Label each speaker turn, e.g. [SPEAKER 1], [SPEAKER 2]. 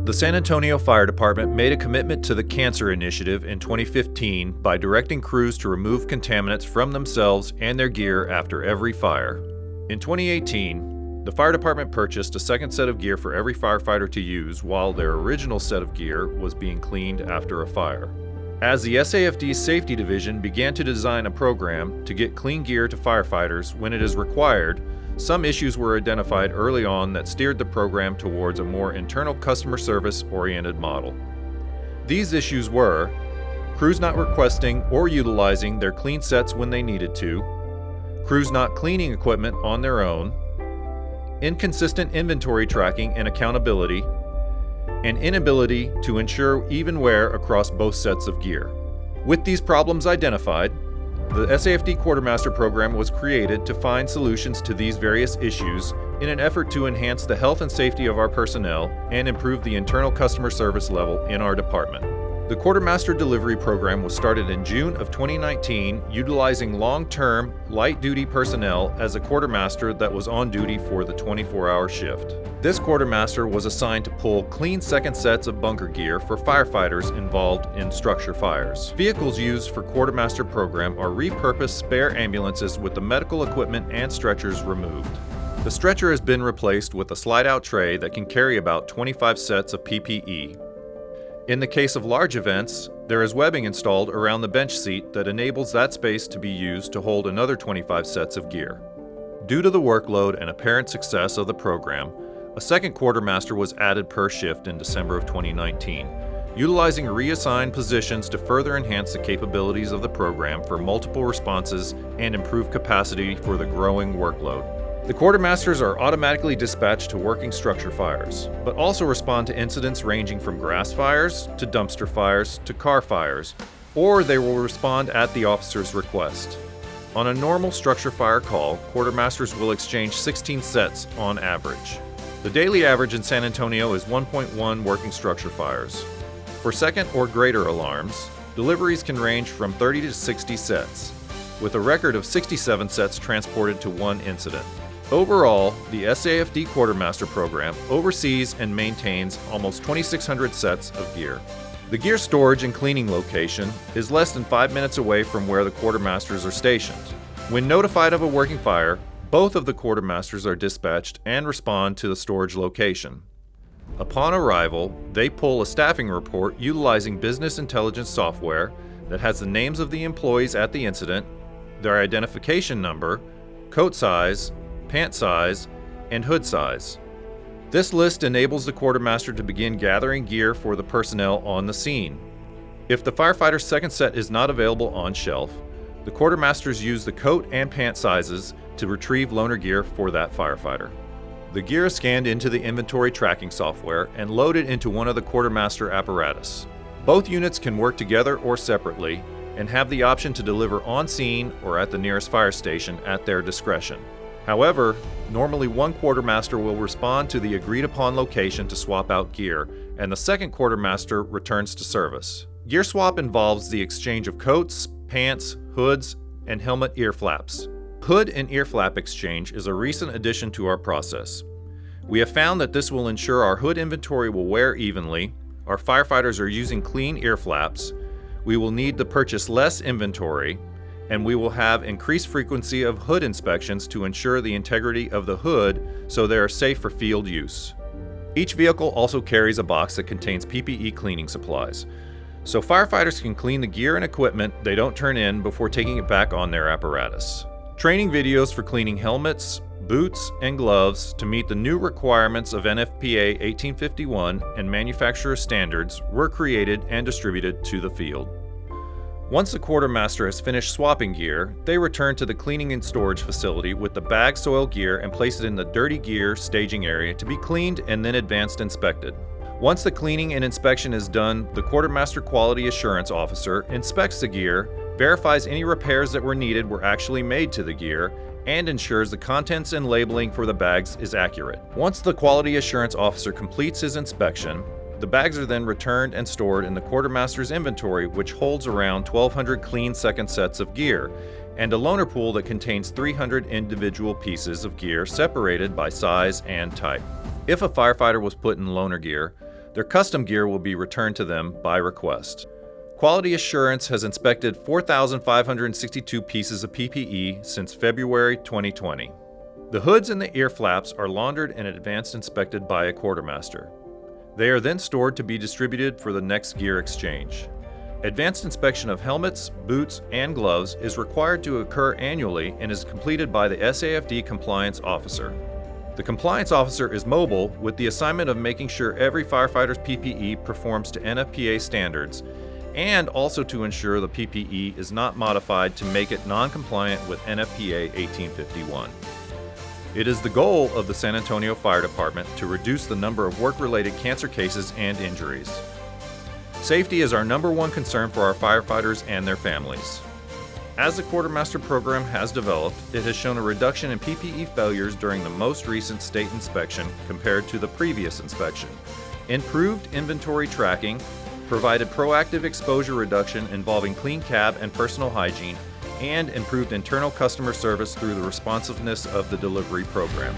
[SPEAKER 1] The San Antonio Fire Department made a commitment to the Cancer Initiative in 2015 by directing crews to remove contaminants from themselves and their gear after every fire. In 2018, the fire department purchased a second set of gear for every firefighter to use while their original set of gear was being cleaned after a fire. As the SAFD's safety division began to design a program to get clean gear to firefighters when it is required, some issues were identified early on that steered the program towards a more internal customer service-oriented model. These issues were crews not requesting or utilizing their clean sets when they needed to, crews not cleaning equipment on their own, inconsistent inventory tracking and accountability, and inability to ensure even wear across both sets of gear. With these problems identified, the SAFD Quartermaster program was created to find solutions to these various issues in an effort to enhance the health and safety of our personnel and improve the internal customer service level in our department. The Quartermaster delivery program was started in June of 2019, utilizing long-term, light-duty personnel as a quartermaster that was on duty for the 24-hour shift. This quartermaster was assigned to pull clean second sets of bunker gear for firefighters involved in structure fires. Vehicles used for Quartermaster program are repurposed spare ambulances with the medical equipment and stretchers removed. The stretcher has been replaced with a slide-out tray that can carry about 25 sets of PPE. In the case of large events, there is webbing installed around the bench seat that enables that space to be used to hold another 25 sets of gear. Due to the workload and apparent success of the program, a second quartermaster was added per shift in December of 2019, utilizing reassigned positions to further enhance the capabilities of the program for multiple responses and improve capacity for the growing workload. The quartermasters are automatically dispatched to working structure fires, but also respond to incidents ranging from grass fires to dumpster fires to car fires, or they will respond at the officer's request. On a normal structure fire call, quartermasters will exchange 16 sets on average. The daily average in San Antonio is 1.1 working structure fires. For second or greater alarms, deliveries can range from 30 to 60 sets, with a record of 67 sets transported to one incident. Overall, the SAFD Quartermaster program oversees and maintains almost 2,600 sets of gear. The gear storage and cleaning location is less than 5 minutes away from where the quartermasters are stationed. When notified of a working fire, both of the quartermasters are dispatched and respond to the storage location. Upon arrival, they pull a staffing report utilizing business intelligence software that has the names of the employees at the incident, their identification number, coat size, pant size, and hood size. This list enables the quartermaster to begin gathering gear for the personnel on the scene. If the firefighter's second set is not available on shelf, the quartermasters use the coat and pant sizes to retrieve loaner gear for that firefighter. The gear is scanned into the inventory tracking software and loaded into one of the quartermaster apparatus. Both units can work together or separately and have the option to deliver on scene or at the nearest fire station at their discretion. However, normally one quartermaster will respond to the agreed-upon location to swap out gear, and the second quartermaster returns to service. Gear swap involves the exchange of coats, pants, hoods, and helmet ear flaps. Hood and ear flap exchange is a recent addition to our process. We have found that this will ensure our hood inventory will wear evenly, our firefighters are using clean ear flaps, we will need to purchase less inventory, and we will have increased frequency of hood inspections to ensure the integrity of the hood so they are safe for field use. Each vehicle also carries a box that contains PPE cleaning supplies, so firefighters can clean the gear and equipment they don't turn in before taking it back on their apparatus. Training videos for cleaning helmets, boots, and gloves to meet the new requirements of NFPA 1851 and manufacturer standards were created and distributed to the field. Once the quartermaster has finished swapping gear, they return to the cleaning and storage facility with the bagged soil gear and place it in the dirty gear staging area to be cleaned and then advanced inspected. Once the cleaning and inspection is done, the quartermaster quality assurance officer inspects the gear, verifies any repairs that were needed were actually made to the gear, and ensures the contents and labeling for the bags is accurate. Once the quality assurance officer completes his inspection, the bags are then returned and stored in the quartermaster's inventory, which holds around 1,200 clean second sets of gear, and a loaner pool that contains 300 individual pieces of gear separated by size and type. If a firefighter was put in loaner gear, Their custom gear will be returned to them by request. Quality Assurance has inspected 4,562 pieces of PPE since February 2020. The hoods and the ear flaps are laundered and advanced inspected by a quartermaster. They are then stored to be distributed for the next gear exchange. Advanced inspection of helmets, boots, and gloves is required to occur annually and is completed by the SAFD compliance officer. The compliance officer is mobile with the assignment of making sure every firefighter's PPE performs to NFPA standards, and also to ensure the PPE is not modified to make it non-compliant with NFPA 1851. It is the goal of the San Antonio Fire Department to reduce the number of work-related cancer cases and injuries. Safety is our number one concern for our firefighters and their families. As the Quartermaster program has developed, it has shown a reduction in PPE failures during the most recent state inspection compared to the previous inspection. Improved inventory tracking, provided proactive exposure reduction involving clean cab and personal hygiene, and improved internal customer service through the responsiveness of the delivery program.